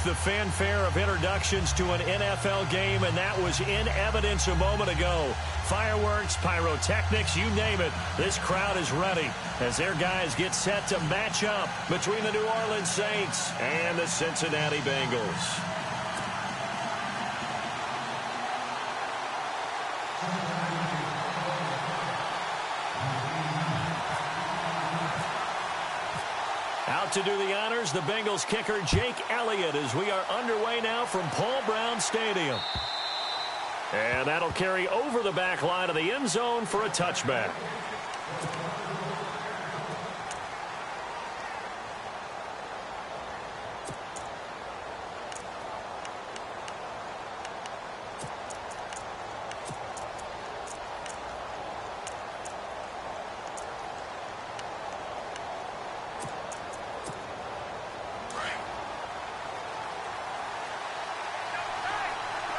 the fanfare of introductions to an NFL game, and that was in evidence a moment ago. Fireworks, pyrotechnics, you name it. This crowd is ready as their guys get set to match up between the New Orleans Saints and the Cincinnati Bengals. Out to do the honors, the Bengals kicker Jake Elliott, as we are underway now from Paul Brown Stadium. And that'll carry over the back line of the end zone for a touchback.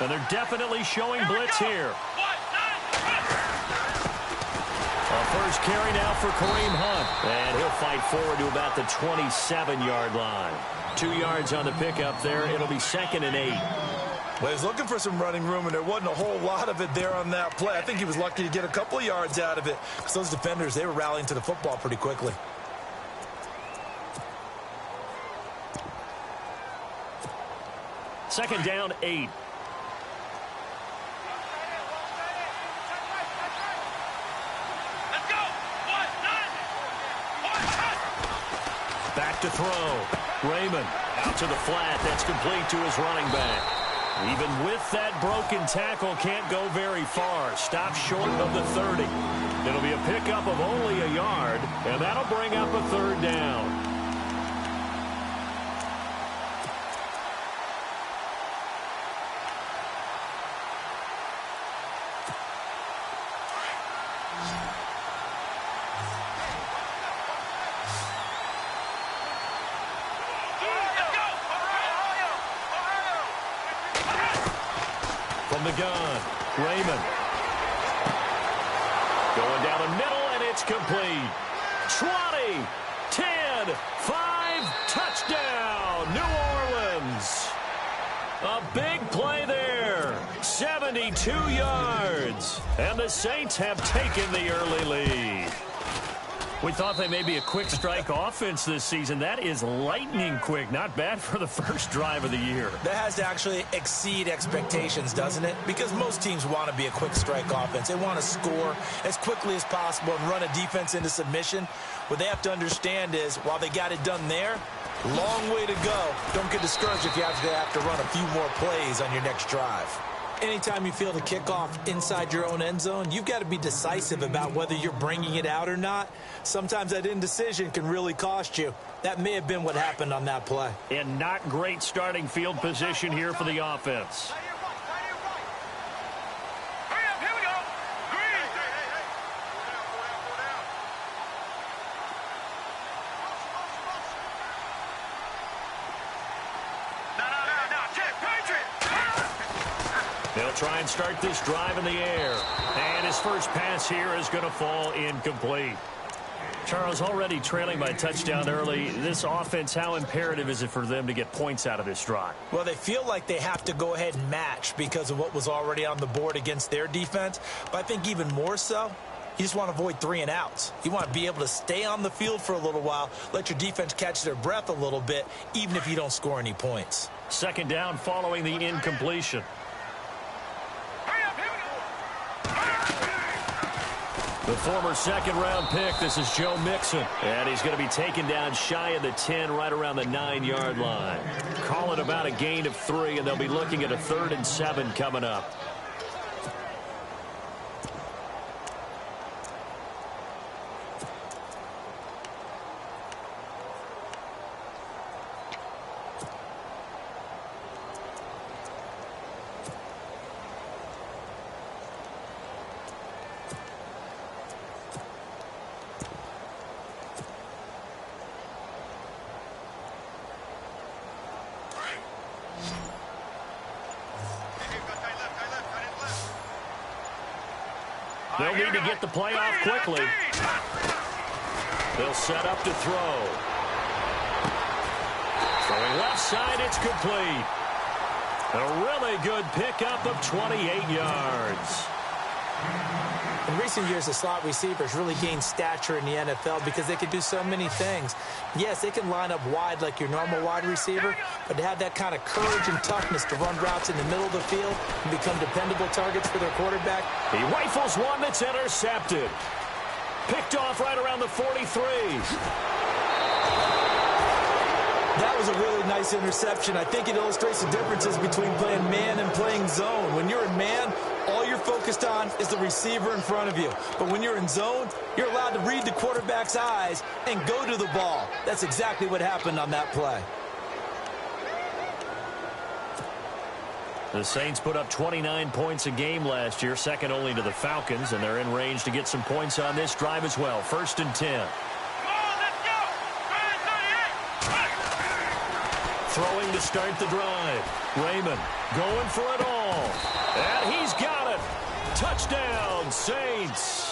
And they're definitely showing blitz here. A first carry now for Kareem Hunt. And he'll fight forward to about the 27-yard line. 2 yards on the pickup there. It'll be 2nd and 8. Well, he's looking for some running room, and there wasn't a whole lot of it there on that play. I think he was lucky to get a couple of yards out of it, because those defenders, they were rallying to the football pretty quickly. Second down, 8. Back to throw. Raymond out to the flat. That's complete to his running back. Even with that broken tackle, can't go very far. Stops short of the 30. It'll be a pickup of only a yard, and that'll bring up a 3rd down. The gun, Raymond. Going down the middle, and it's complete. 20, 10, 5, touchdown, New Orleans. A big play there, 72 yards, and the Saints have taken the early lead. We thought they may be a quick strike offense this season. That is lightning quick. Not bad for the first drive of the year. That has to actually exceed expectations, doesn't it? Because most teams want to be a quick strike offense. They want to score as quickly as possible and run a defense into submission. What they have to understand is, while they got it done there, long way to go. Don't get discouraged if you have to run a few more plays on your next drive. Anytime you feel the kickoff inside your own end zone, you've got to be decisive about whether you're bringing it out or not. Sometimes that indecision can really cost you. That may have been what happened on that play. And not great starting field position here for the offense. They'll try and start this drive in the air. And his first pass here is going to fall incomplete. Charles, already trailing by a touchdown early. This offense, how imperative is it for them to get points out of this drive? Well, they feel like they have to go ahead and match because of what was already on the board against their defense. But I think even more so, you just want to avoid 3 and outs. You want to be able to stay on the field for a little while, let your defense catch their breath a little bit, even if you don't score any points. Second down following the incompletion. The former second-round pick, this is Joe Mixon. And he's going to be taken down shy of the 10, right around the 9-yard line. Call it about a gain of 3, and they'll be looking at a 3rd and 7 coming up. They'll need to get the play off quickly. They'll set up to throw. Throwing left side, it's complete. A really good pickup of 28 yards. In recent years, the slot receivers really gained stature in the NFL because they can do so many things. Yes, they can line up wide like your normal wide receiver, but to have that kind of courage and toughness to run routes in the middle of the field and become dependable targets for their quarterback. He rifles one that's intercepted. Picked off right around the 43. That was a really nice interception. I think it illustrates the differences between playing man and playing zone. When you're in man, all you're focused on is the receiver in front of you. But when you're in zone, you're allowed to read the quarterback's eyes and go to the ball. That's exactly what happened on that play. The Saints put up 29 points a game last year, second only to the Falcons, and they're in range to get some points on this drive as well. 1st and 10. Throwing to start the drive. Raymond going for it all. And he's got it. Touchdown, Saints.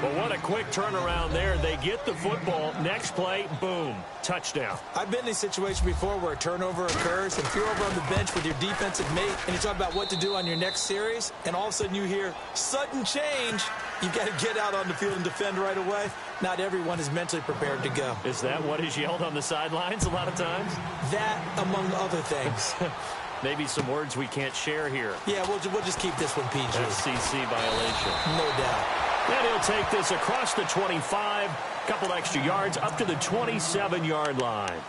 Well, what a quick turnaround there. They get the football. Next play, boom, touchdown. I've been in a situation before where a turnover occurs, and if you're over on the bench with your defensive mate and you talk about what to do on your next series, and all of a sudden you hear sudden change, you've got to get out on the field and defend right away. Not everyone is mentally prepared to go. Is that what is yelled on the sidelines a lot of times? That, among other things. Maybe some words we can't share here. Yeah, we'll just keep this one PG. FCC violation. No doubt. And he'll take this across the 25, couple extra yards, up to the 27-yard line.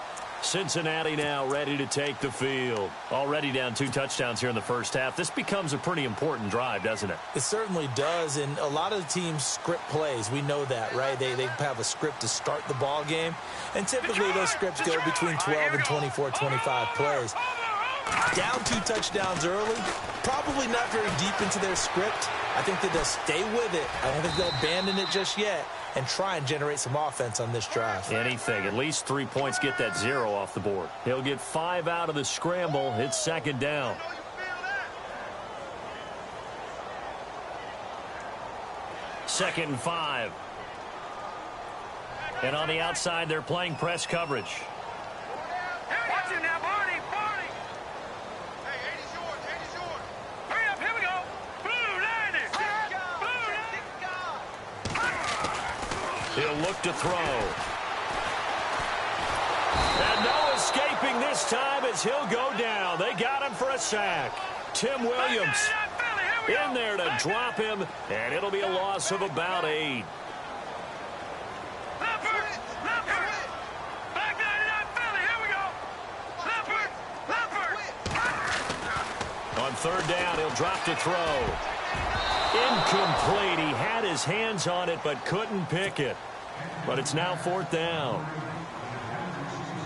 Cincinnati now ready to take the field. Already down 2 touchdowns here in the first half. This becomes a pretty important drive, doesn't it? It certainly does, and a lot of the teams script plays. We know that, right? They have a script to start the ball game, and typically those scripts go between 12 and 24, 25 plays. Down 2 touchdowns early, probably not very deep into their script. I think that they'll stay with it. I don't think they'll abandon it just yet and try and generate some offense on this drive. Anything. At least 3 points, get that 0 off the board. He'll get 5 out of the scramble. It's 2nd down. Second and 5. And on the outside, they're playing press coverage. Watch it now, Barney. Hey, 80's yours. Hurry up, here we go. Blue line it. He'll look to throw. And no escaping this time as he'll go down. They got him for a sack. Tim Williams in there to drop him, and it'll be a loss of about 8. On 3rd down, he'll drop to throw. Incomplete. He had his hands on it but couldn't pick it. But it's now 4th down.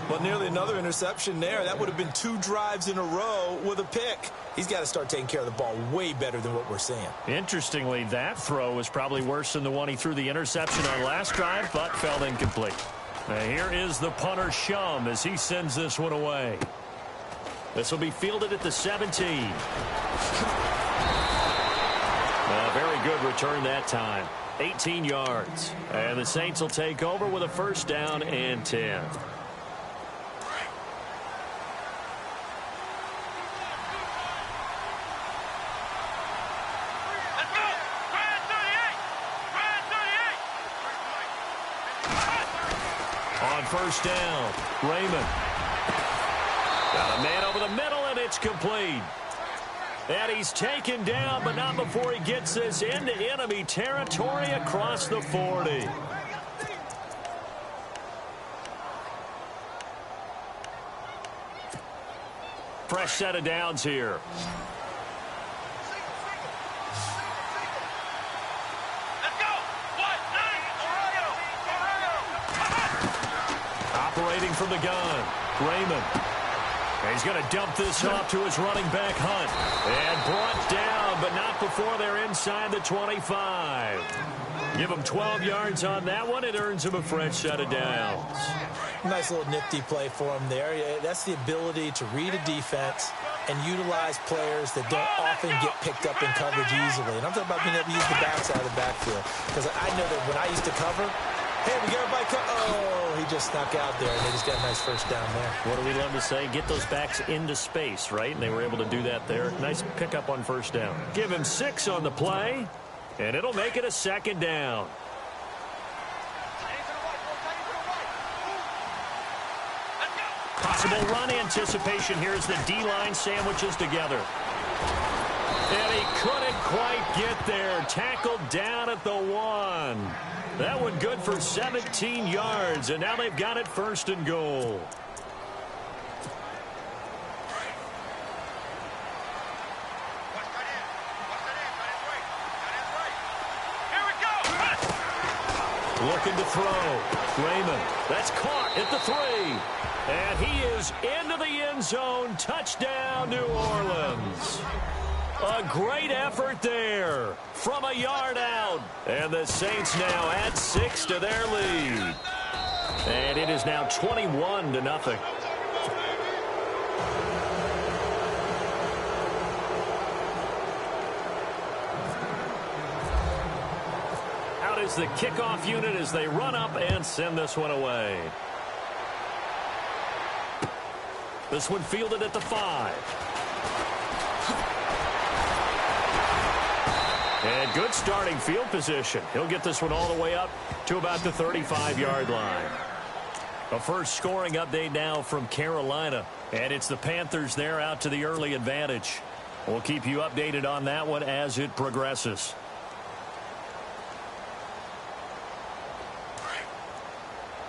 Well, nearly another interception there. That would have been 2 drives in a row with a pick. He's got to start taking care of the ball way better than what we're seeing. Interestingly, that throw was probably worse than the one he threw the interception on last drive, but fell incomplete. Now here is the punter, Shum, as he sends this one away. This will be fielded at the 17. A very good return that time. 18 yards. And the Saints will take over with a 1st down and 10. On 1st down, Raymond. Got a man over the middle, and it's complete. And he's taken down, but not before he gets this into enemy territory across the 40. Fresh set of downs here. Operating from the gun, Raymond. And he's going to dump this off to his running back, Hunt. And brought down, but not before they're inside the 25. Give him 12 yards on that one. It earns him a fresh set of downs. Nice little nifty play for him there. That's the ability to read a defense and utilize players that don't often get picked up in coverage easily. And I'm talking about being able to use the backside of the backfield. Because I know that when I used to cover, Hey, we got everybody. Oh, he just snuck out there, and they just got a nice first down there. What do we love to say? Get those backs into space, right? And they were able to do that there. Nice pickup on first down. Give him 6 on the play, and it'll make it a second down. Possible run anticipation here as the D-line sandwiches together. And he couldn't quite get there. Tackled down at the 1. That one good for 17 yards, and now they've got it first and goal. Looking to throw. Raymond. That's caught at the 3. And he is into the end zone. Touchdown, New Orleans. A great effort there from a yard out. And the Saints now add 6 to their lead. And it is now 21-0. Out is the kickoff unit as they run up and send this one away. This one fielded at the 5. And good starting field position. He'll get this one all the way up to about the 35-yard line. A first scoring update now from Carolina. And it's the Panthers there out to the early advantage. We'll keep you updated on that one as it progresses.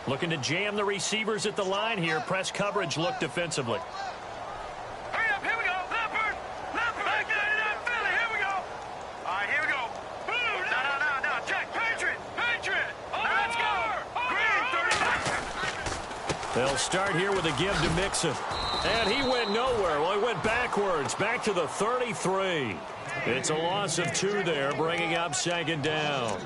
Looking to jam the receivers at the line here. Press coverage look defensively. Hurry up, here we go. Leopard. Back there, that Philly. Here we go. All right, here we go. No. Check. Patriot. Let's go. Green, 30. They'll start here with a give to Mixon. And he went nowhere. Well, he went backwards. Back to the 33. It's a loss of 2 there, bringing up second down.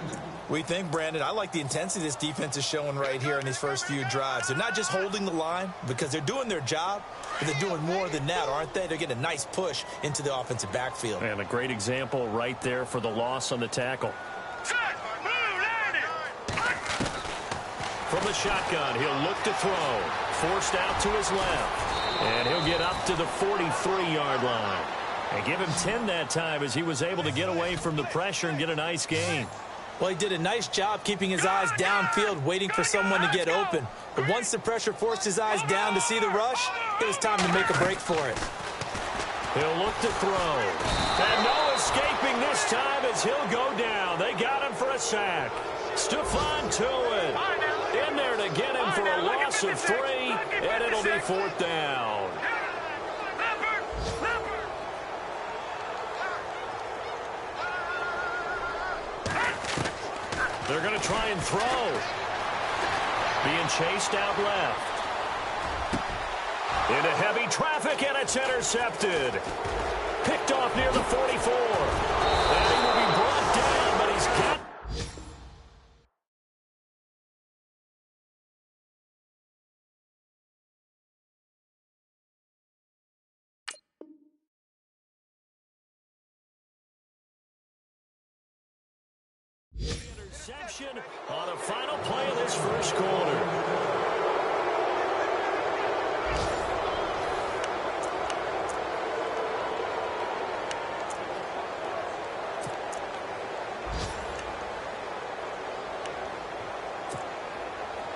We think, Brandon, I like the intensity this defense is showing right here in these first few drives. They're not just holding the line because they're doing their job, but they're doing more than that, aren't they? They're getting a nice push into the offensive backfield. And a great example right there for the loss on the tackle. From the shotgun, he'll look to throw. Forced out to his left. And he'll get up to the 43-yard line. And give him 10 that time as he was able to get away from the pressure and get a nice gain. Well, he did a nice job keeping his eyes downfield, waiting for someone to get open. But once the pressure forced his eyes down to see the rush, it was time to make a break for it. He'll look to throw. And no escaping this time as he'll go down. They got him for a sack. Stephon Tuitt in there to get him for a loss of 3, and it'll be 4th down. They're going to try and throw. Being chased out left. Into heavy traffic, and it's intercepted. Picked off near the 44. And he will be brought down, but he's got... Interception on the final play of this first quarter.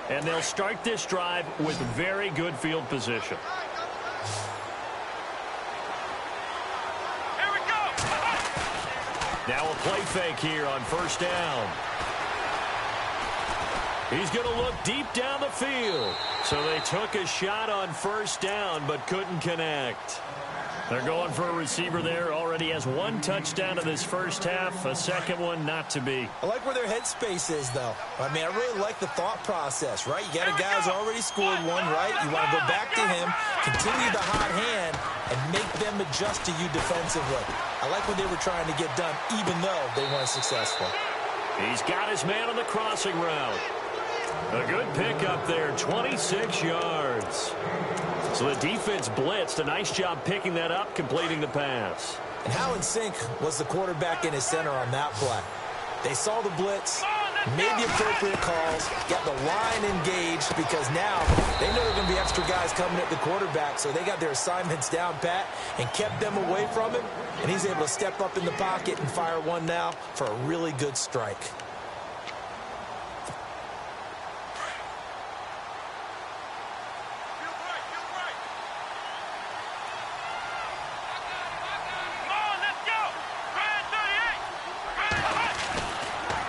And they'll start this drive with very good field position. Here we go. Now a play fake here on first down. He's going to look deep down the field. So they took a shot on first down but couldn't connect. They're going for a receiver there. Already has 1 touchdown in this first half. A second one not to be. I like where their headspace is, though. I mean, I really like the thought process, right? You got a guy who's already scored 1, right? You want to go back to him, continue the hot hand, and make them adjust to you defensively. I like what they were trying to get done, even though they weren't successful. He's got his man on the crossing route. A good pickup there, 26 yards. So the defense blitzed. A nice job picking that up, completing the pass. And how in sync was the quarterback in his center on that play? They saw the blitz, made the appropriate calls, got the line engaged, because now they know there are going to be extra guys coming at the quarterback, so they got their assignments down pat and kept them away from him, and he's able to step up in the pocket and fire one now for a really good strike.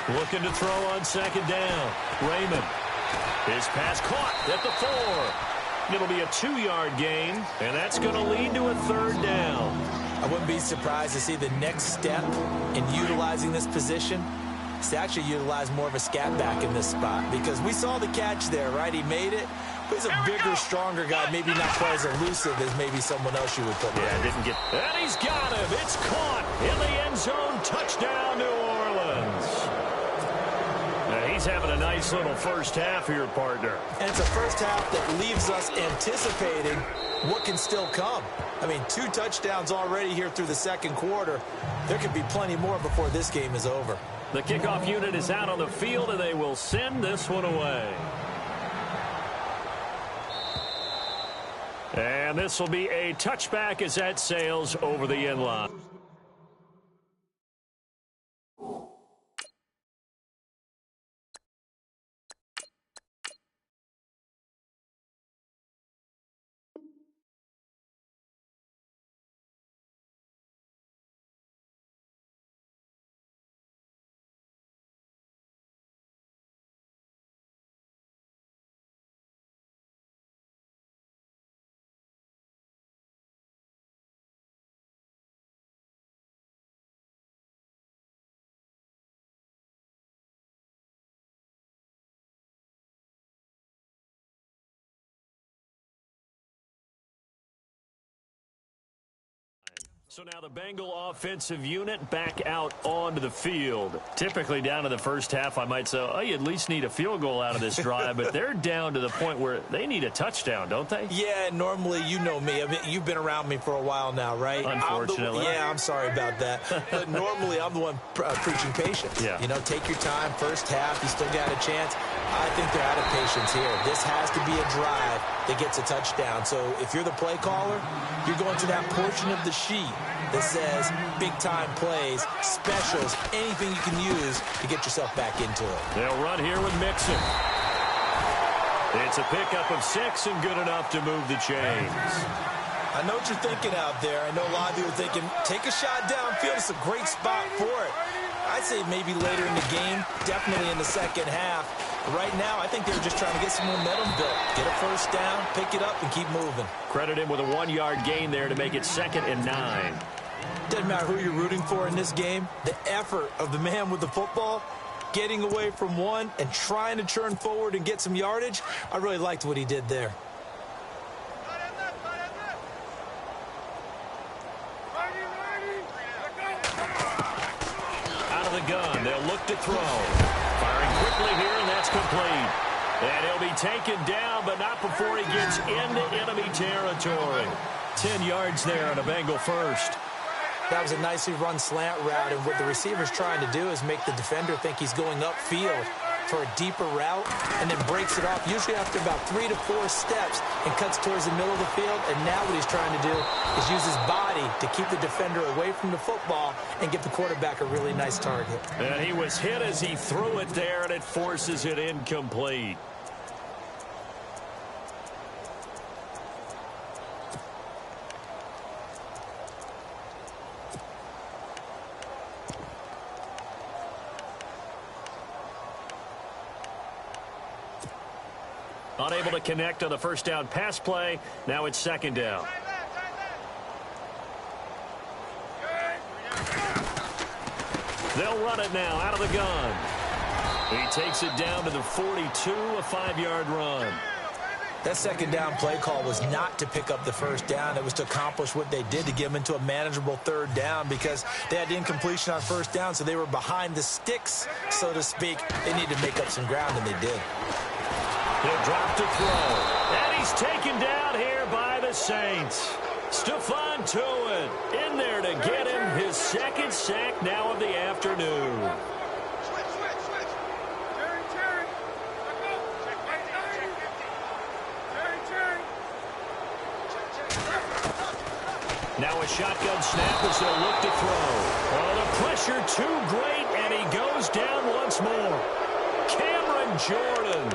Looking to throw on second down. Raymond. His pass caught at the 4. It'll be a 2-yard gain, and that's going to lead to a third down. I wouldn't be surprised to see the next step in utilizing this position is to actually utilize more of a scat back in this spot, because we saw the catch there, right? He made it. But he's a bigger, stronger guy, maybe not quite as elusive as maybe someone else you would put there. Yeah, didn't get. And he's got him. It's caught in the end zone. Touchdown, New Orleans. He's having a nice little first half here, partner. And it's a first half that leaves us anticipating what can still come. I mean, 2 touchdowns already here through the second quarter. There could be plenty more before this game is over. The kickoff unit is out on the field, and they will send this one away. And this will be a touchback as that sails over the end line. So now the Bengal offensive unit back out onto the field. Typically down to the first half, I might say, oh, you at least need a field goal out of this drive, but they're down to the point where they need a touchdown, don't they? Yeah, normally, you know me. I mean, you've been around me for a while now, right? Unfortunately. I'm sorry about that. But normally, I'm the one preaching patience. Yeah. You know, take your time. First half, you still got a chance. I think they're out of patience here. This has to be a drive that gets a touchdown. So if you're the play caller, you're going to that portion of the sheet that says big-time plays, specials, anything you can use to get yourself back into it. They'll run here with Mixon. It's a pickup of 6 and good enough to move the chains. I know what you're thinking out there. I know a lot of you are thinking, take a shot downfield. It's a great spot for it. I'd say maybe later in the game, definitely in the second half. Right now, I think they're just trying to get some momentum built. Get a first down, pick it up, and keep moving. Credit him with a 1-yard gain there to make it 2nd and 9. Doesn't matter who you're rooting for in this game. The effort of the man with the football, getting away from one and trying to turn forward and get some yardage, I really liked what he did there. Out of the gun, they'll look to throw. Firing quickly here, and that's complete. And he'll be taken down, but not before he gets into enemy territory. 10 yards there on a Bengal first. That was a nicely run slant route, and what the receiver's trying to do is make the defender think he's going upfield for a deeper route, and then breaks it off, usually after about 3 to 4 steps, and cuts towards the middle of the field. And now what he's trying to do is use his body to keep the defender away from the football and give the quarterback a really nice target. And he was hit as he threw it there, and it forces it incomplete. Unable to connect on the first down pass play. Now it's 2nd down. They'll run it now out of the gun. He takes it down to the 42, a 5-yard run. That 2nd down play call was not to pick up the first down. It was to accomplish what they did, to get them into a manageable 3rd down, because they had incompletion on first down, so they were behind the sticks, so to speak. They needed to make up some ground, and they did. He'll drop to throw. And he's taken down here by the Saints. Stephon Tuitt in there to get him his 2nd sack now of the afternoon. Now a shotgun snap as they'll look to throw. Oh, the pressure too great, and he goes down once more. Cameron Jordan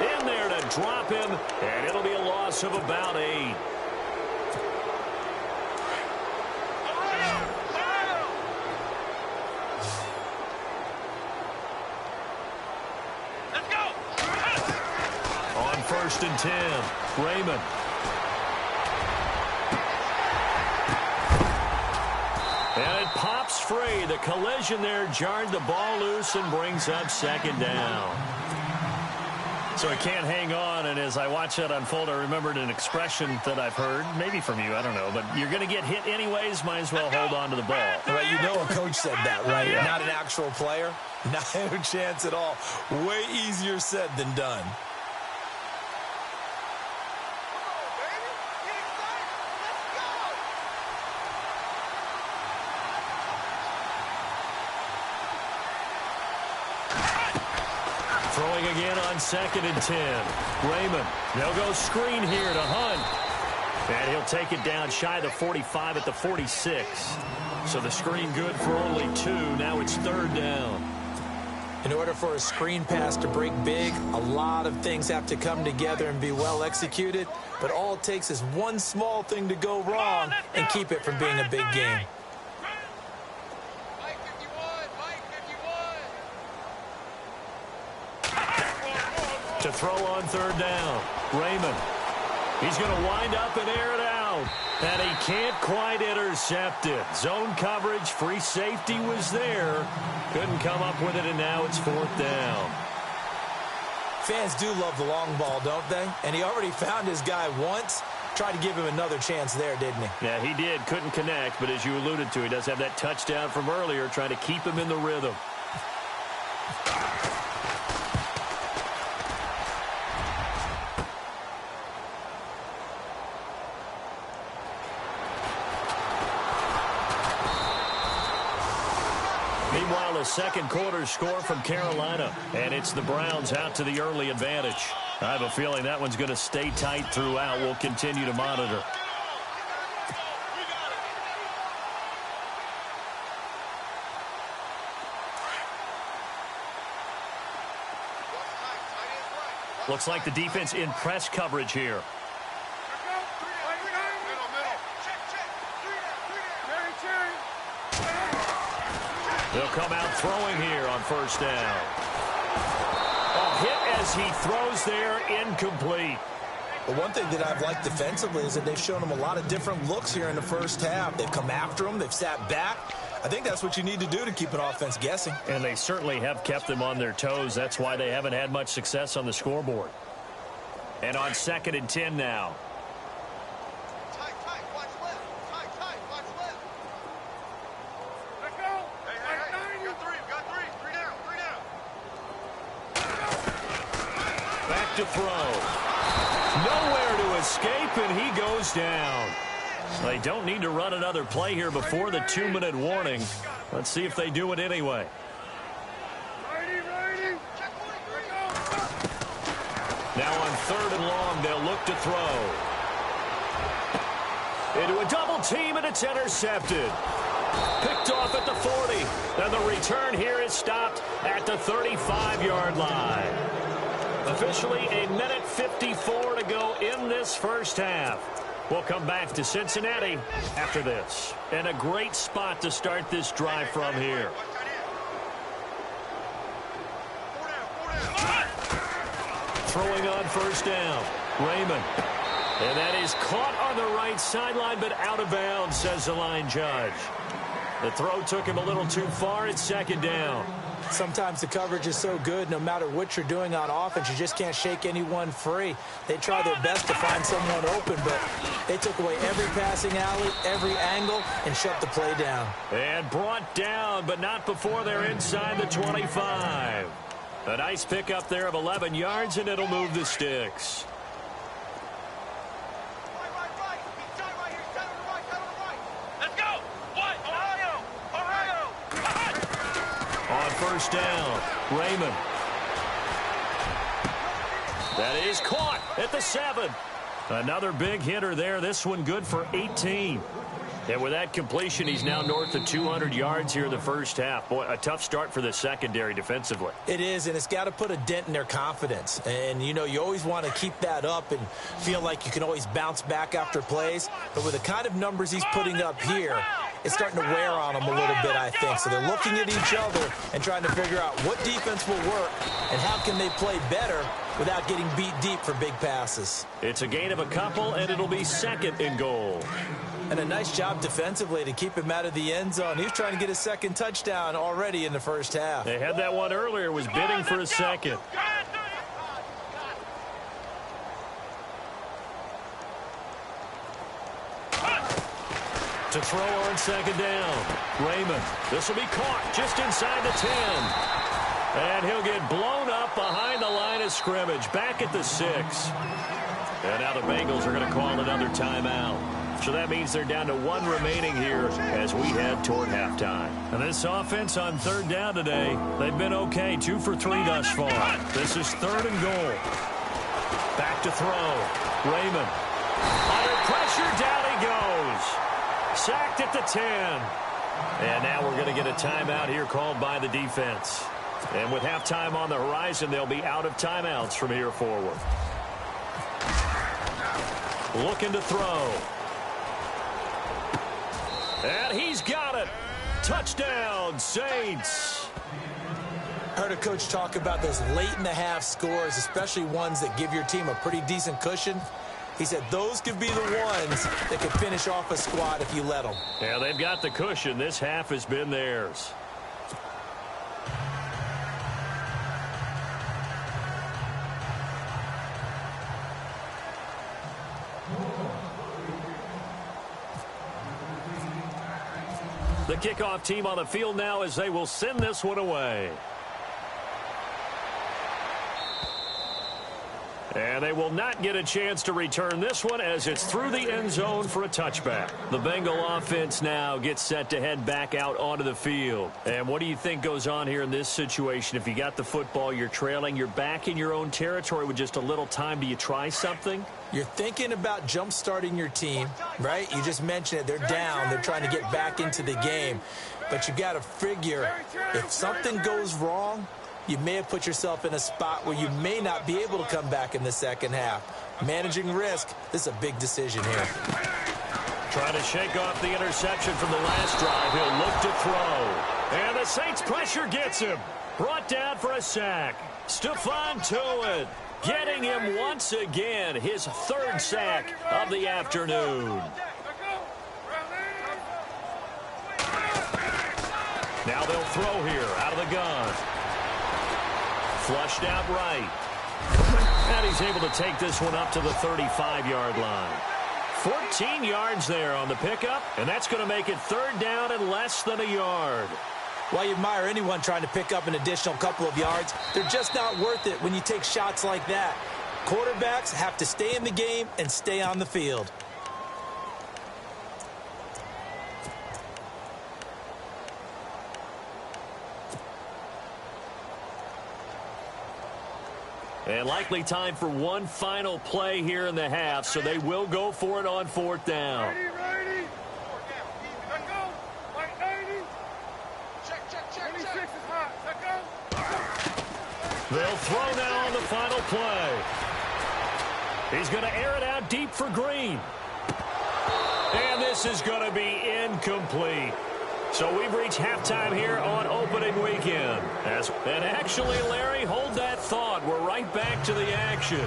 in there to drop him, and it'll be a loss of about 8. Let's go. On 1st and 10, Raymond. And it pops free. The collision there jarred the ball loose and brings up 2nd down. So he can't hang on, and as I watch that unfold, I remembered an expression that I've heard, maybe from you, I don't know, but you're going to get hit anyways, might as well hold on to the ball. Well, you know a coach said that, right? Yeah. Not an actual player. Not a chance at all. Way easier said than done. Throwing again on 2nd and 10. Raymond. They'll go screen here to Hunt. And he'll take it down shy of the 45 at the 46. So the screen good for only 2. Now it's 3rd down. In order for a screen pass to break big, a lot of things have to come together and be well executed. But all it takes is one small thing to go wrong and keep it from being a big game. To throw on 3rd down, Raymond. He's going to wind up and air it out. And he can't quite intercept it. Zone coverage, free safety was there. Couldn't come up with it, and now it's 4th down. Fans do love the long ball, don't they? And he already found his guy once. Tried to give him another chance there, didn't he? Yeah, he did. Couldn't connect, but as you alluded to, he does have that touchdown from earlier, trying to keep him in the rhythm. Meanwhile, a 2nd quarter score from Carolina, and it's the Browns out to the early advantage. I have a feeling that one's going to stay tight throughout. We'll continue to monitor. Looks like the defense in press coverage here. They'll come out throwing here on 1st down. A hit as he throws there, incomplete. But one thing that I've liked defensively is that they've shown him a lot of different looks here in the 1st half. They've come after him. They've sat back. I think that's what you need to do to keep an offense guessing. And they certainly have kept them on their toes. That's why they haven't had much success on the scoreboard. And on 2nd and 10 now. To throw. Nowhere to escape, and he goes down. They don't need to run another play here before the 2-minute warning. Let's see if they do it anyway. Now on 3rd and long, they'll look to throw. Into a double team, and it's intercepted. Picked off at the 40. And the return here is stopped at the 35-yard line. Officially a minute 54 to go in this 1st half. We'll come back to Cincinnati after this. And a great spot to start this drive from here. Throwing on 1st down, Raymond. And that is caught on the right sideline, but out of bounds, says the line judge. The throw took him a little too far. It's 2nd down. Sometimes the coverage is so good, no matter what you're doing on offense, you just can't shake anyone free. They try their best to find someone open, but they took away every passing alley, every angle, and shut the play down. And brought down, but not before they're inside the 25. A nice pickup there of 11 yards, and it'll move the sticks. On 1st down, Raymond. That is caught at the 7. Another big hitter there. This one good for 18. And with that completion, he's now north of 200 yards here in the first half. Boy, a tough start for the secondary defensively. It is, and it's got to put a dent in their confidence. And, you know, you always want to keep that up and feel like you can always bounce back after plays. But with the kind of numbers he's putting up here, it's starting to wear on them a little bit, I think. So they're looking at each other and trying to figure out what defense will work and how can they play better without getting beat deep for big passes. It's a gain of a couple, and it'll be second and goal. And a nice job defensively to keep him out of the end zone. He was trying to get his second touchdown already in the first half. They had that one earlier, was bidding for a second. To throw on second down. Raymond. This will be caught just inside the 10. And he'll get blown up behind the line of scrimmage. Back at the 6. And now the Bengals are going to call another timeout. So that means they're down to 1 remaining here as we head toward halftime. And this offense on third down today, they've been okay. 2 for 3 thus far. This is third and goal. Back to throw. Raymond. Under pressure, down he goes. Sacked at the 10. And now we're going to get a timeout here called by the defense. And with halftime on the horizon, they'll be out of timeouts from here forward. Looking to throw. And he's got it. Touchdown, Saints. I heard a coach talk about those late-in-the-half scores, especially ones that give your team a pretty decent cushion. He said those could be the ones that could finish off a squad if you let them. Yeah, they've got the cushion. This half has been theirs. The kickoff team on the field now as they will send this one away. And they will not get a chance to return this one as it's through the end zone for a touchback. The Bengal offense now gets set to head back out onto the field. And what do you think goes on here in this situation? If you got the football, you're trailing, you're back in your own territory with just a little time. Do you try something? You're thinking about jump-starting your team, right? You just mentioned it. They're down. They're trying to get back into the game. But you got to figure if something goes wrong, you may have put yourself in a spot where you may not be able to come back in the second half. Managing risk, this is a big decision here. Trying to shake off the interception from the last drive. He'll look to throw. And the Saints pressure gets him. Brought down for a sack. Stephon Tuitt getting him once again. His third sack of the afternoon. Now they'll throw here out of the gun. Flushed out right. And he's able to take this one up to the 35-yard line. 14 yards there on the pickup, and that's going to make it third down and less than a yard. Well, you admire anyone trying to pick up an additional couple of yards. They're just not worth it when you take shots like that. Quarterbacks have to stay in the game and stay on the field. And likely time for one final play here in the half, so they will go for it on fourth down. Ready. Let go. Like 80. Check. 26 is hot. Let go. They'll throw now on the final play. He's going to air it out deep for Green. And this is going to be incomplete. So we've reached halftime here on opening weekend. And actually, Larry, hold that thought. We're right back to the action.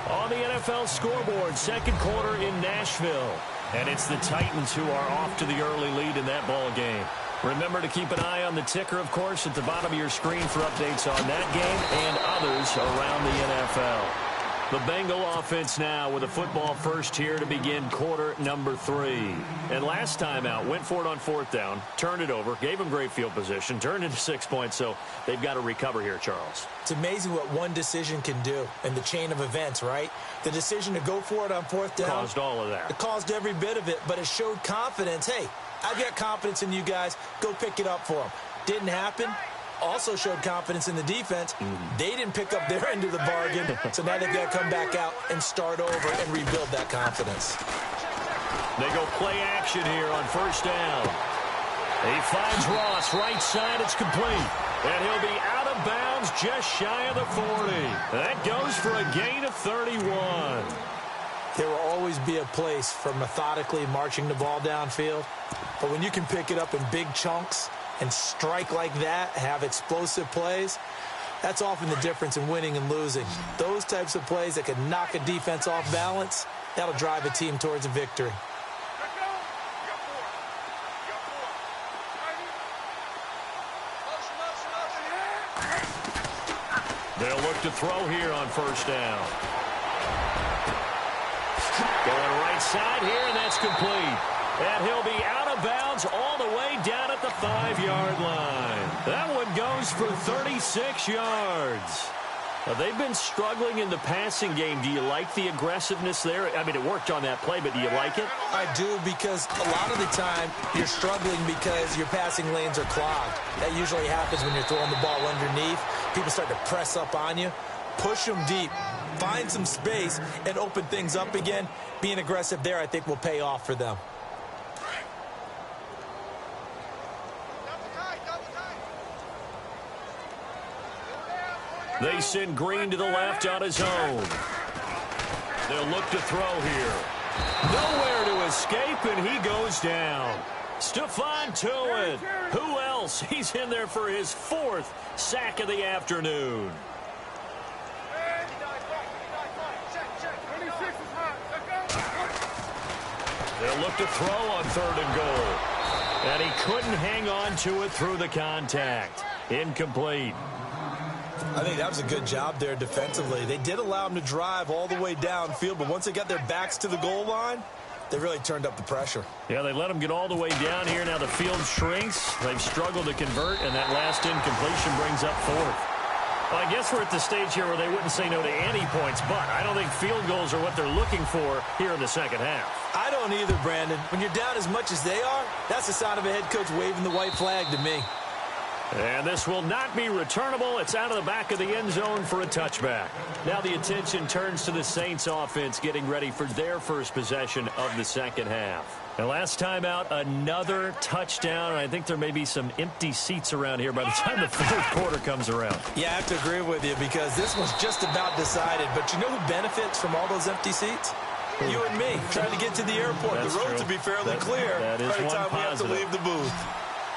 On the NFL scoreboard, second quarter in Nashville. And it's the Titans who are off to the early lead in that ball game. Remember to keep an eye on the ticker, of course, at the bottom of your screen for updates on that game and others around the NFL. The Bengal offense now with a football first here to begin quarter number 3. And last time out, went for it on fourth down, turned it over, gave them great field position, turned into 6 points, so they've got to recover here, Charles. It's amazing what one decision can do in the chain of events, right? The decision to go for it on fourth down. Caused all of that. It caused every bit of it, but it showed confidence. Hey, I've got confidence in you guys. Go pick it up for them. Didn't happen. Also showed confidence in the defense. They didn't pick up their end of the bargain, so now they've got to come back out and start over and rebuild that confidence. They go play action here on first down. He finds Ross right side. It's complete. And he'll be out of bounds just shy of the 40. That goes for a gain of 31. There will always be a place for methodically marching the ball downfield. But when you can pick it up in big chunks and strike like that, have explosive plays, that's often the difference in winning and losing. Those types of plays that can knock a defense off balance, that'll drive a team towards a victory. They'll look to throw here on first down. Going right side here, and that's complete. And he'll be out of bounds all the way down at the 5-yard line. That one goes for 36 yards. They've been struggling in the passing game. Do you like the aggressiveness there? I mean, it worked on that play, but do you like it? I do, because a lot of the time you're struggling because your passing lanes are clogged. That usually happens when you're throwing the ball underneath. People start to press up on you. Push them deep. Find some space and open things up again. Being aggressive there, I think, will pay off for them. They send Green to the left on his own. They'll look to throw here. Nowhere to escape, and he goes down. Stephon Tuitt. Who else? He's in there for his 4th sack of the afternoon. They'll look to throw on 3rd and goal. And he couldn't hang on to it through the contact. Incomplete. I think that was a good job there defensively. They did allow him to drive all the way downfield, but once they got their backs to the goal line, they really turned up the pressure. Yeah, they let him get all the way down here. Now the field shrinks. They've struggled to convert, and that last incompletion brings up 4th. Well, I guess we're at the stage here where they wouldn't say no to any points, but I don't think field goals are what they're looking for here in the second half. I don't either, Brandon. When you're down as much as they are, that's the sign of a head coach waving the white flag to me. And this will not be returnable. It's out of the back of the end zone for a touchback. Now the attention turns to the Saints offense getting ready for their first possession of the second half. And last time out, another touchdown. I think there may be some empty seats around here by the time the 4th quarter comes around. Yeah, I have to agree with you because this was just about decided. But you know who benefits from all those empty seats? You and me, trying to get to the airport. That's the roads true. will be fairly clear that is by the one time we have to positive. leave the booth.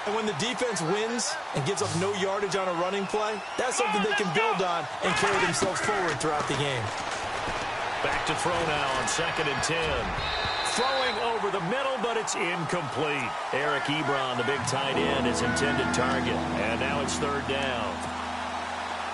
And when the defense wins and gives up no yardage on a running play, that's something they can build on and carry themselves forward throughout the game. Back to throw now on 2nd and 10. Throwing over the middle, but it's incomplete. Eric Ebron, the big tight end, his intended target. And now it's 3rd down.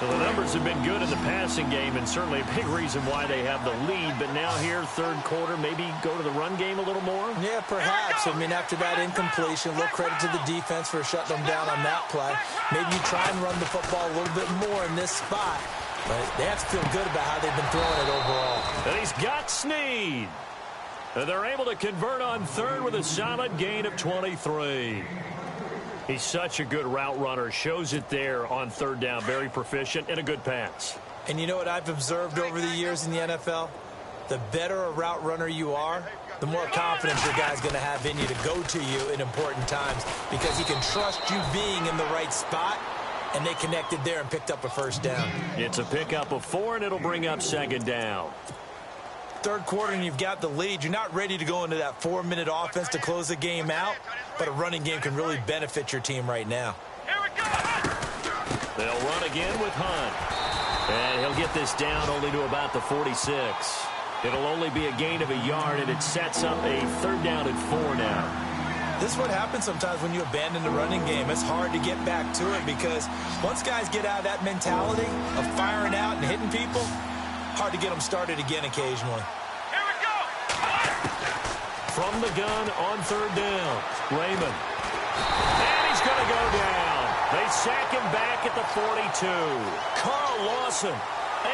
Well, the numbers have been good in the passing game, and certainly a big reason why they have the lead. But now here, 3rd quarter, maybe go to the run game a little more? Yeah, perhaps. I mean, after that incompletion, a little credit to the defense for shutting them down on that play. Maybe you try and run the football a little bit more in this spot. But they have to feel good about how they've been throwing it overall. And he's got Snead. And they're able to convert on 3rd with a solid gain of 23. He's such a good route runner. Shows it there on 3rd down. Very proficient and a good pass. And you know what I've observed over the years in the NFL? The better a route runner you are, the more confidence your guy's going to have in you to go to you in important times because he can trust you being in the right spot, and they connected there and picked up a 1st down. It's a pickup of 4, and it'll bring up 2nd down. 3rd quarter and you've got the lead. You're not ready to go into that 4-minute offense to close the game out, but a running game can really benefit your team right now. They'll run again with Hunt. And he'll get this down only to about the 46. It'll only be a gain of a yard, and it sets up a 3rd down and 4 now. This is what happens sometimes when you abandon the running game. It's hard to get back to it because once guys get out of that mentality of firing out and hitting people, hard to get them started again occasionally. Here we go. From the gun on 3rd down, Raymond. And he's going to go down. They sack him back at the 42. Carl Lawson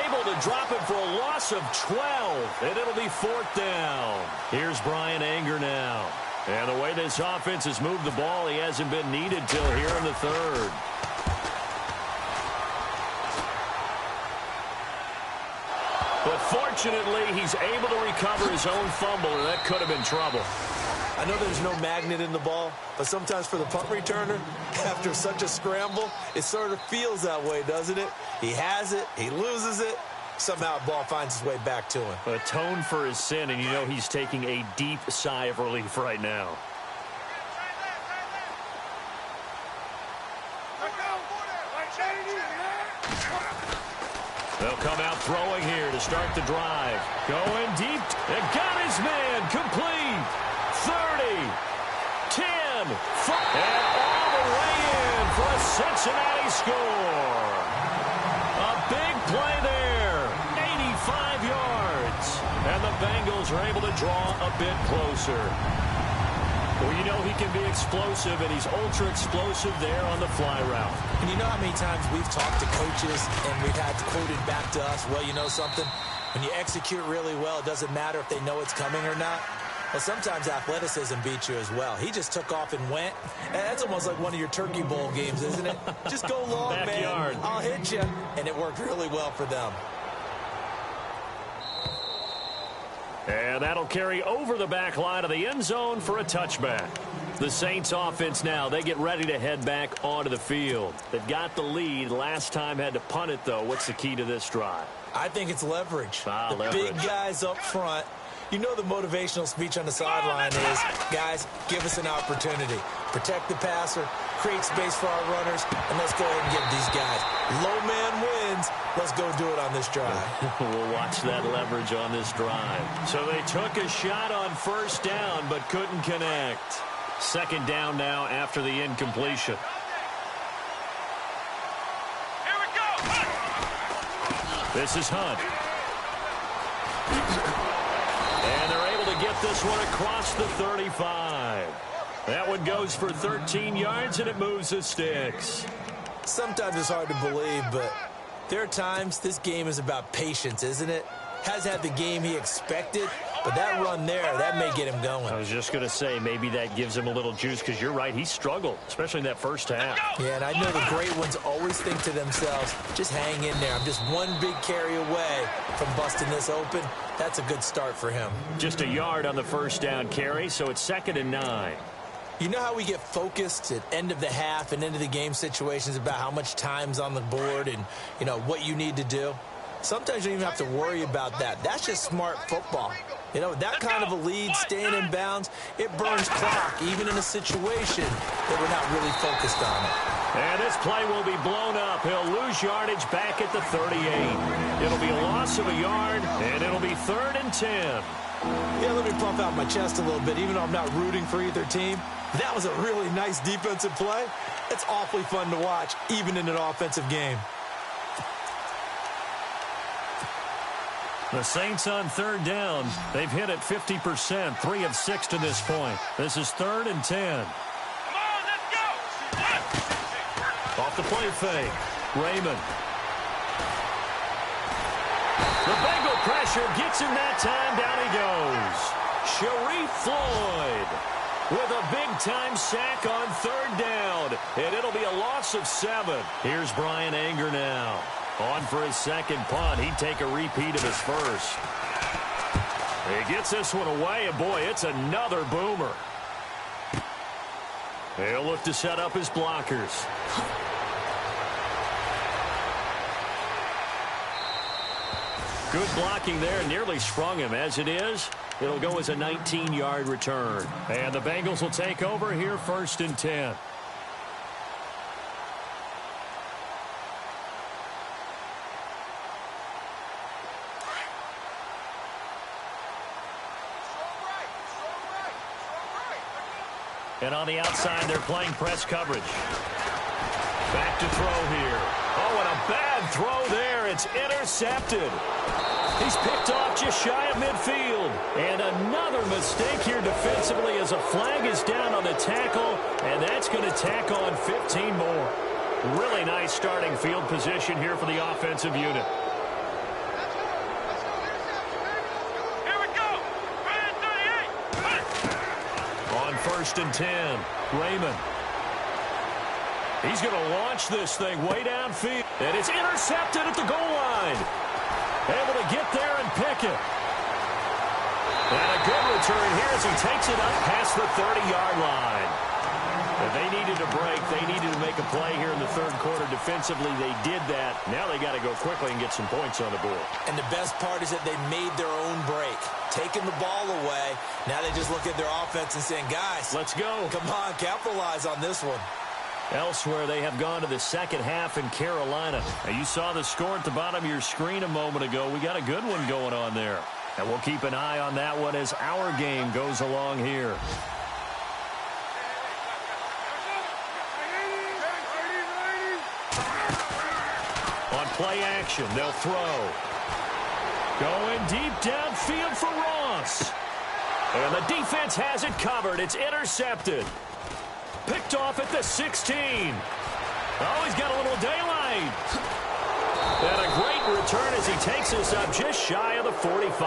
able to drop it for a loss of 12, and it'll be 4th down. Here's Brian Anger now. And the way this offense has moved the ball, he hasn't been needed till here in the 3rd. With Fortunately, he's able to recover his own fumble, and that could have been trouble. I know there's no magnet in the ball, but sometimes for the punt returner, after such a scramble, it sort of feels that way, doesn't it? He has it, he loses it, somehow the ball finds its way back to him. Atone for his sin, and you know he's taking a deep sigh of relief right now. They'll come out throwing here to start the drive. Going deep. And got his man. Complete. 30. 10. 5. And all the way in for a Cincinnati score. A big play there. 85 yards. And the Bengals are able to draw a bit closer. Well, you know he can be explosive, and he's ultra-explosive there on the fly route. And you know how many times we've talked to coaches and we've had quoted back to us, well, you know something? When you execute really well, it doesn't matter if they know it's coming or not. Well, sometimes athleticism beats you as well. He just took off and went. And that's almost like one of your Turkey Bowl games, isn't it? Just go long, Backyard. man. I'll hit you. And it worked really well for them. And that'll carry over the back line of the end zone for a touchback. The Saints offense now, they get ready to head back onto the field. They've got the lead. Last time had to punt it, though. What's the key to this drive? I think it's leverage. The leverage. Big guys up front. You know the motivational speech on the sideline is, guys, give us an opportunity. Protect the passer, create space for our runners, and let's go ahead and give these guys. Low man wins. Let's go do it on this drive. We'll watch that leverage on this drive. So they took a shot on first down but couldn't connect. Second down now after the incompletion. Here we go. This is Hunt. And they're able to get this one across the 35. That one goes for 13 yards, and it moves the sticks. Sometimes it's hard to believe, but there are times this game is about patience, isn't it? Has had the game he expected, but that run there, that may get him going. I was just going to say, maybe that gives him a little juice, because you're right, he struggled, especially in that first half. Yeah, and I know the great ones always think to themselves, just hang in there. I'm just one big carry away from busting this open. That's a good start for him. Just a yard on the first down carry, so it's 2nd and 9. You know how we get focused at end of the half and into the game situations about how much time's on the board and, you know, what you need to do? Sometimes you don't even have to worry about that. That's just smart football. You know, that kind of a lead, staying in bounds, it burns clock, even in a situation that we're not really focused on it. And this play will be blown up. He'll lose yardage back at the 38. It'll be a loss of a yard, and it'll be 3rd and 10. Yeah, let me puff out my chest a little bit, even though I'm not rooting for either team. That was a really nice defensive play. It's awfully fun to watch, even in an offensive game. The Saints on 3rd down. They've hit it 50%, 3 of 6 to this point. This is 3rd and 10. Come on, let's go. Off the play fake. Raymond. The Bengal pressure gets him that time. Down he goes. Sharif Floyd with a big-time sack on 3rd down. And it'll be a loss of 7. Here's Brian Anger now. On for his second punt. He'd take a repeat of his first. He gets this one away, and boy, it's another boomer. He'll look to set up his blockers. Good blocking there, nearly sprung him. As it is, it'll go as a 19-yard return. And the Bengals will take over here 1st and 10. And on the outside, they're playing press coverage. Back to throw here. Oh, and a bad throw there. It's intercepted. He's picked off just shy of midfield. And another mistake here defensively as a flag is down on the tackle. And that's going to tack on 15 more. Really nice starting field position here for the offensive unit. On 1st and 10, Raymond. He's going to launch this thing way downfield. And it's intercepted at the goal line. Able to get there and pick it. And a good return here as he takes it up past the 30-yard line. If they needed a break, they needed to make a play here in the third quarter defensively. They did that. Now they got to go quickly and get some points on the board. And the best part is that they made their own break. Taking the ball away. Now they just look at their offense and saying, guys, let's go. Come on, capitalize on this one. Elsewhere, they have gone to the second half in Carolina. Now, you saw the score at the bottom of your screen a moment ago. We got a good one going on there. And we'll keep an eye on that one as our game goes along here. On play action, they'll throw. Going deep downfield for Ross. And the defense has it covered. It's intercepted. Picked off at the 16. Oh, he's got a little daylight. And a great return as he takes us up just shy of the 45.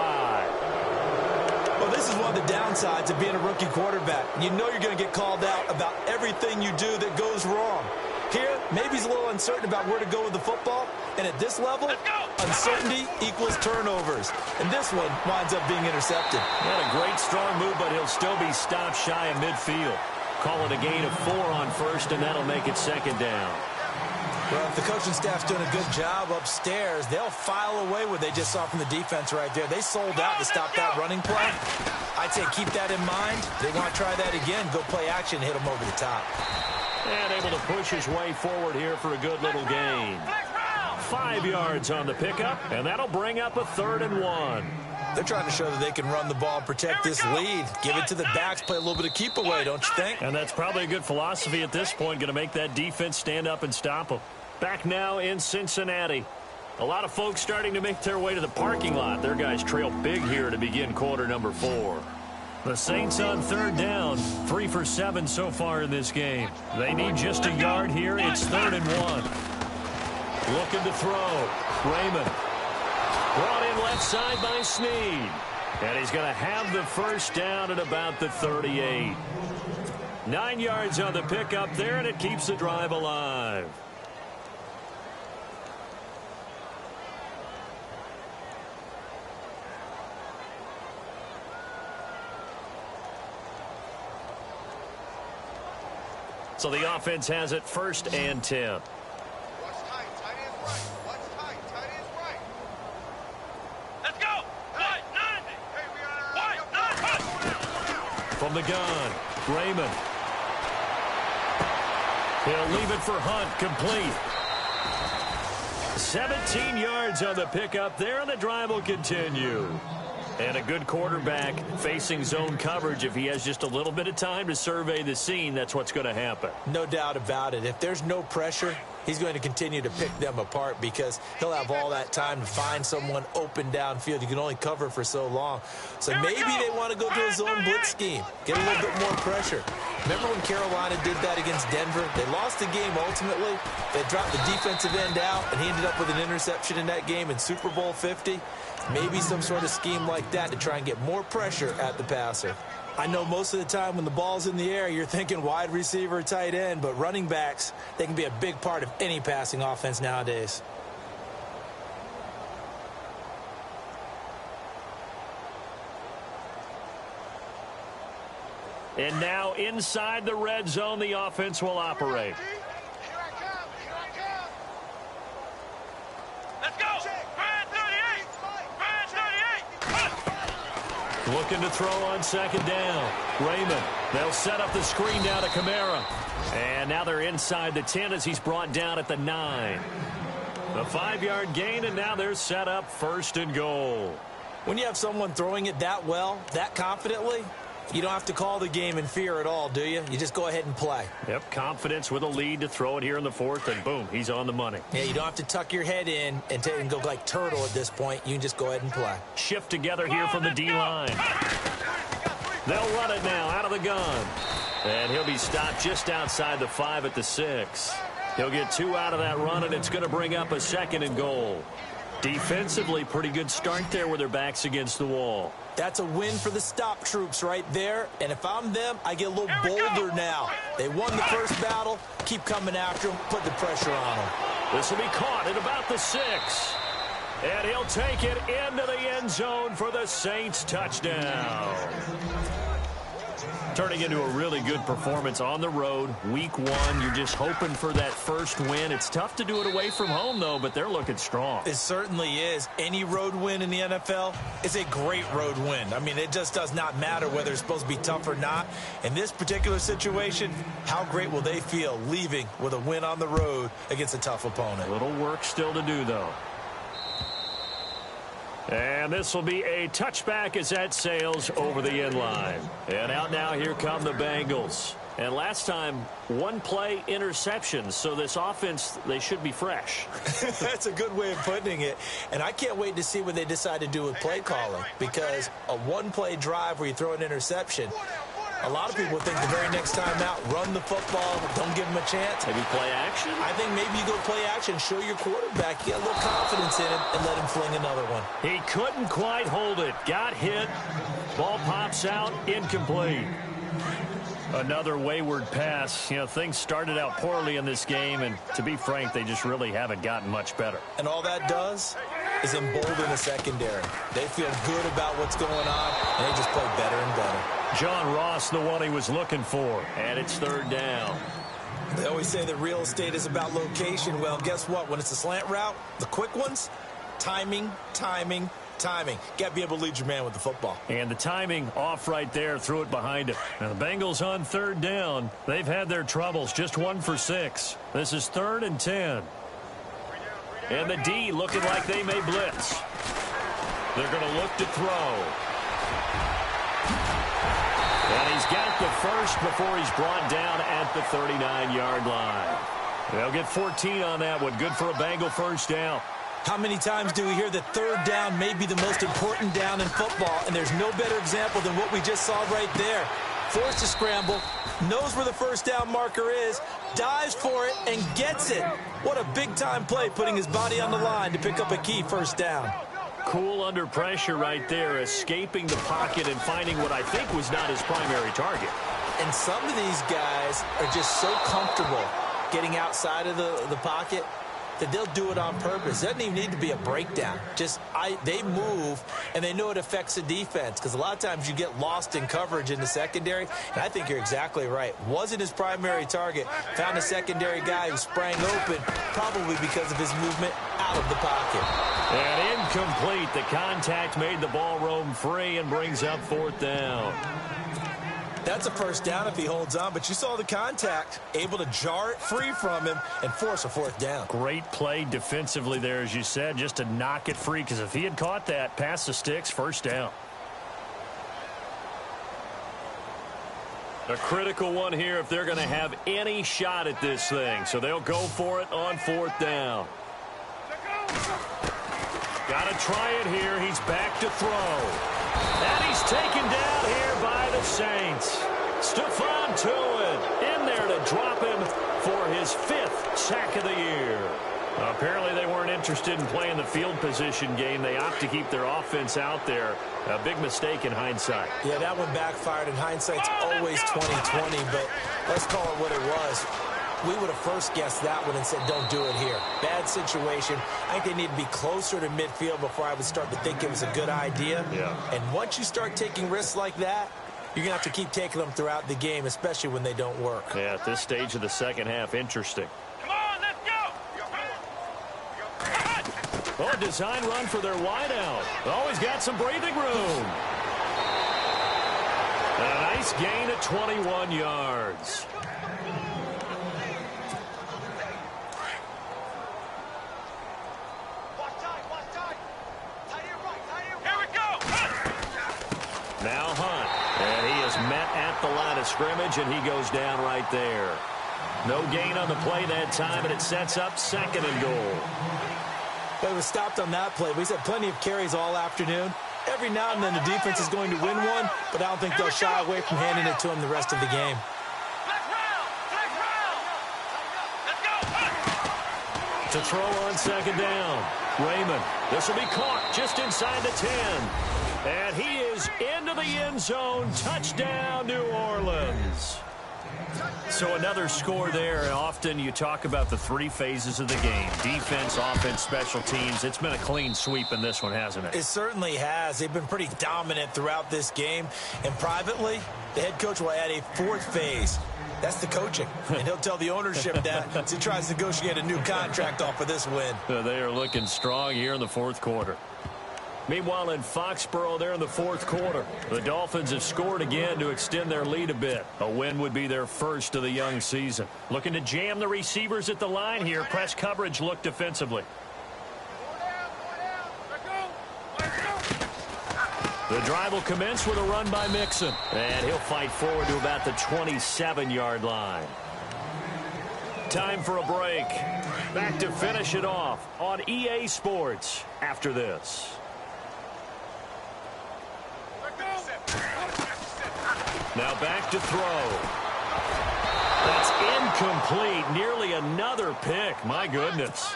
Well, this is one of the downsides of being a rookie quarterback. You know you're going to get called out about everything you do that goes wrong. Here, maybe he's a little uncertain about where to go with the football. And at this level, uncertainty equals turnovers. And this one winds up being intercepted. Not a great strong move, but he'll still be stopped shy of midfield. Call it a gain of 4 on first, and that'll make it second down. Well, if the coaching staff's doing a good job upstairs, they'll file away what they just saw from the defense right there. They sold out to stop that running play. I'd say keep that in mind. They want to try that again. Go play action, hit them over the top. And able to push his way forward here for a good little gain. 5 yards on the pickup, and that'll bring up a 3rd and 1. They're trying to show that they can run the ball, protect this lead. Give it to the backs, play a little bit of keep away, don't you think? And that's probably a good philosophy at this point, going to make that defense stand up and stop them. Back now in Cincinnati. A lot of folks starting to make their way to the parking lot. Their guys trail big here to begin quarter number 4. The Saints on 3rd down, 3 for 7 so far in this game. They need just a yard here. It's 3rd and 1. Looking to throw. Raymond. Brought in left side by Snead. And he's going to have the first down at about the 38. 9 yards on the pickup there, and it keeps the drive alive. So the offense has it 1st and 10. Watch tight, tight end's right. Watch tight, tight end's right. Let's go. White, 90. Hey, we got White, 90. From the gun, Raymond. He'll leave it for Hunt, complete. 17 yards on the pickup there, and the drive will continue. And a good quarterback facing zone coverage. If he has just a little bit of time to survey the scene, that's what's going to happen. No doubt about it. If there's no pressure, he's going to continue to pick them apart because he'll have all that time to find someone open downfield. You can only cover for so long. So maybe they want to go to a zone blitz scheme, get a little bit more pressure. Remember when Carolina did that against Denver? They lost the game ultimately. They dropped the defensive end out, and he ended up with an interception in that game in Super Bowl 50. Maybe some sort of scheme like that to try and get more pressure at the passer. I know most of the time when the ball's in the air, you're thinking wide receiver, tight end, but running backs, they can be a big part of any passing offense nowadays. And now inside the red zone, the offense will operate. Here I come. Here I come. Let's go. Brad 38. Brad 38. Looking to throw on 2nd down. Raymond. They'll set up the screen down to Kamara. And now they're inside the 10 as he's brought down at the 9. The 5-yard gain, and now they're set up 1st and goal. When you have someone throwing it that well, that confidently, you don't have to call the game in fear at all, do you? You just go ahead and play. Yep, confidence with a lead to throw it here in the 4th, and boom, he's on the money. Yeah, you don't have to tuck your head in and go like turtle at this point. You can just go ahead and play. Shift together here from the D-line. They'll run it now out of the gun. And he'll be stopped just outside the 5 at the 6. He'll get 2 out of that run, and it's going to bring up a 2nd and goal. Defensively, pretty good start there with their backs against the wall. That's a win for the stop troops right there. And if I'm them, I get a little bolder now. They won the first battle. Keep coming after them. Put the pressure on them. This will be caught at about the 6. And he'll take it into the end zone for the Saints touchdown. Turning into a really good performance on the road. Week 1, you're just hoping for that first win. It's tough to do it away from home, though, but they're looking strong. It certainly is. Any road win in the NFL is a great road win. I mean, it just does not matter whether it's supposed to be tough or not. In this particular situation, how great will they feel leaving with a win on the road against a tough opponent? A little work still to do, though. And this will be a touchback as that sails over the end line. And out now, here come the Bengals. And last time, one play interception. So this offense, they should be fresh. That's a good way of putting it. And I can't wait to see what they decide to do with play calling. Because a one-play drive where you throw an interception, a lot of people think the very next time out, run the football, don't give them a chance. Maybe play action? I think maybe you go play action, show your quarterback, get a little confidence in him, and let him fling another one. He couldn't quite hold it. Got hit. Ball pops out, incomplete. Another wayward pass. You know, things started out poorly in this game, and to be frank, they just really haven't gotten much better. And all that does is embolden the secondary. They feel good about what's going on, and they just play better and better. John Ross, the one he was looking for, and it's third down. They always say that real estate is about location. Well, guess what? When it's a slant route, the quick ones, timing, timing, timing. Got to be able to lead your man with the football. And the timing off right there, threw it behind him. Now the Bengals on third down. They've had their troubles, just 1 for 6. This is 3rd and 10. And the D looking like they may blitz. They're going to look to throw. And he's got the first before he's brought down at the 39-yard line. They'll get 14 on that one. Good for a Bengal first down. How many times do we hear that third down may be the most important down in football, and there's no better example than what we just saw right there. Forced to scramble, knows where the first down marker is, dives for it, and gets it. What a big-time play, putting his body on the line to pick up a key first down. Cool under pressure right there, escaping the pocket and finding what I think was not his primary target. And some of these guys are just so comfortable getting outside of the pocket that they'll do it on purpose. It doesn't even need to be a breakdown. They move, and they know it affects the defense, because a lot of times you get lost in coverage in the secondary, and I think you're exactly right. Wasn't his primary target. Found a secondary guy who sprang open, probably because of his movement out of the pocket. And incomplete. The contact made the ball roam free and brings up 4th down. That's a first down if he holds on, but you saw the contact, able to jar it free from him and force a 4th down. Great play defensively there, as you said, just to knock it free, because if he had caught that, pass the sticks, first down. A critical one here if they're going to have any shot at this thing, so they'll go for it on 4th down. Got to try it here. He's back to throw. And he's taken down here by the Saints. Stephon Tuitt in there to drop him for his 5th sack of the year. Apparently they weren't interested in playing the field position game. They opt to keep their offense out there. A big mistake in hindsight. Yeah, that one backfired. In hindsight's always 20/20, but let's call it what it was. We would have first guessed that one and said, don't do it here. Bad situation. I think they need to be closer to midfield before I would start to think it was a good idea. Yeah. And once you start taking risks like that, you're going to have to keep taking them throughout the game, especially when they don't work. Yeah, at this stage of the second half, interesting. Come on, let's go. Oh, a design run for their wideout. Always got some breathing room. A nice gain of 21 yards. Now Hunt, and he is met at the line of scrimmage, and he goes down right there. No gain on the play that time, and it sets up 2nd and goal. But it was stopped on that play. We've had plenty of carries all afternoon. Every now and then the defense is going to win one, but I don't think they'll shy away from handing it to him the rest of the game. To throw on 2nd down. Raymond, this will be caught just inside the 10. And he is into the end zone. Touchdown, New Orleans. So another score there, and often you talk about the three phases of the game. Defense, offense, special teams. It's been a clean sweep in this one, hasn't it? It certainly has. They've been pretty dominant throughout this game. And privately, the head coach will add a fourth phase. That's the coaching. And he'll tell the ownership that as he tries to negotiate a new contract off of this win. They are looking strong here in the fourth quarter. Meanwhile, in Foxborough, there in the fourth quarter, the Dolphins have scored again to extend their lead a bit. A win would be their first of the young season. Looking to jam the receivers at the line here. Press coverage look defensively. The drive will commence with a run by Mixon. And he'll fight forward to about the 27-yard line. Time for a break. Back to finish it off on EA Sports after this. Now back to throw. That's incomplete. Nearly another pick. My goodness.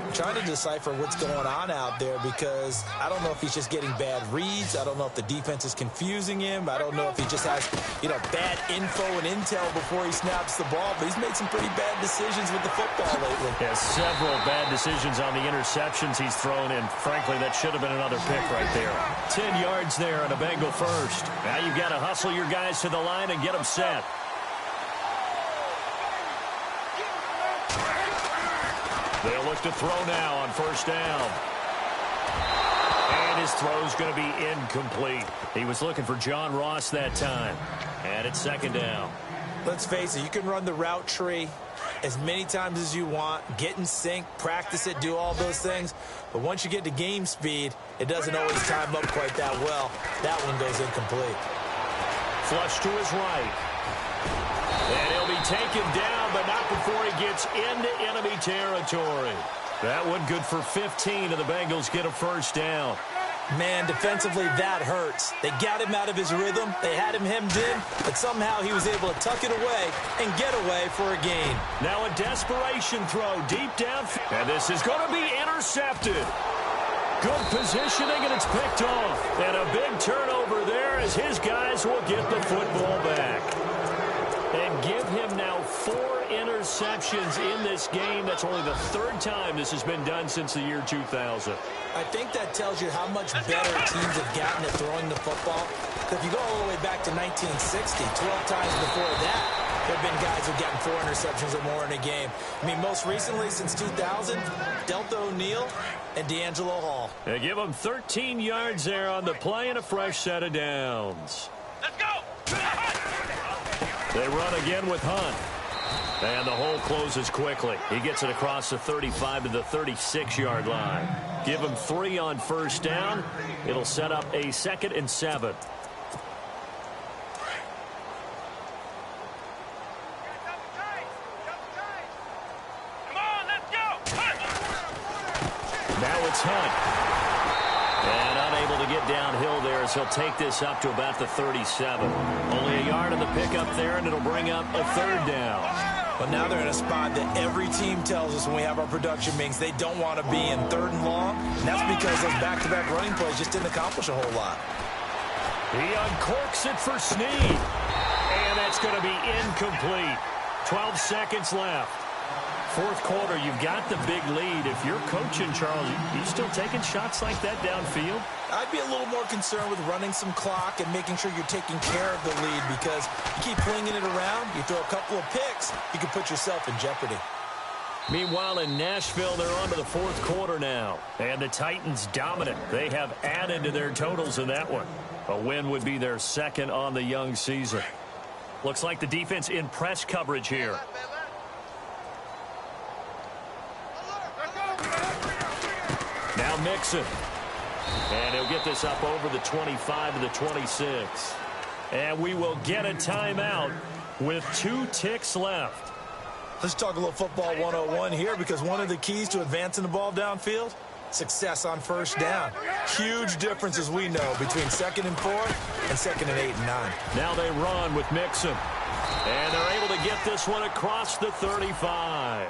Trying to decipher what's going on out there because I don't know if he's just getting bad reads. I don't know if the defense is confusing him. I don't know if he just has, bad info and intel before he snaps the ball. But he's made some pretty bad decisions with the football lately. Yeah, several bad decisions on the interceptions he's thrown in. Frankly, that should have been another pick right there. 10 yards there on a Bengal first. Now you've got to hustle your guys to the line and get them set. They'll look to throw now on first down. And his throw's going to be incomplete. He was looking for John Ross that time. And it's second down. Let's face it, you can run the route tree as many times as you want, get in sync, practice it, do all those things. But once you get to game speed, it doesn't always time up quite that well. That one goes incomplete. Flush to his right. And he'll be taken down, but not before he gets into enemy territory. That one good for 15, and the Bengals get a first down. Man, defensively, that hurts. They got him out of his rhythm. They had him hemmed in, but somehow he was able to tuck it away and get away for a gain. Now a desperation throw deep down. And this is going to be intercepted. Good positioning, and it's picked off. And a big turnover there as his guys will get the football back. And give him now 4 interceptions in this game. That's only the third time this has been done since the year 2000. I think that tells you how much better teams have gotten at throwing the football. If you go all the way back to 1960, 12 times before that, there have been guys who've gotten 4 interceptions or more in a game. I mean, most recently, since 2000, Delta O'Neal and D'Angelo Hall. They give him 13 yards there on the play and a fresh set of downs. Let's go! They run again with Hunt. And the hole closes quickly. He gets it across the 35 to the 36-yard line. Give him 3 on first down. It'll set up a 2nd and 7. Come on, let's go! Now it's Hunt. And unable to get downhill there as he'll take this up to about the 37. Only a yard on the pickup there, and it'll bring up a 3rd down. But now they're in a spot that every team tells us when we have our production meetings they don't want to be in 3rd and long. And that's because those back-to-back running plays just didn't accomplish a whole lot. He uncorks it for Snead. And that's going to be incomplete. 12 seconds left. Fourth quarter, you've got the big lead. If you're coaching, Charles, you still taking shots like that downfield? I'd be a little more concerned with running some clock and making sure you're taking care of the lead because you keep flinging it around, you throw a couple of picks, you can put yourself in jeopardy. Meanwhile, in Nashville, they're on to the fourth quarter now. And the Titans dominant. They have added to their totals in that one. A win would be their 2nd on the young season. Looks like the defense in press coverage here. Now Mixon. And he'll get this up over the 25 to the 26. And we will get a timeout with 2 ticks left. Let's talk a little football 101 here because one of the keys to advancing the ball downfield, success on first down. Huge difference, as we know, between 2nd and 4 and 2nd and 8 and 9. Now they run with Mixon. And they're able to get this one across the 35.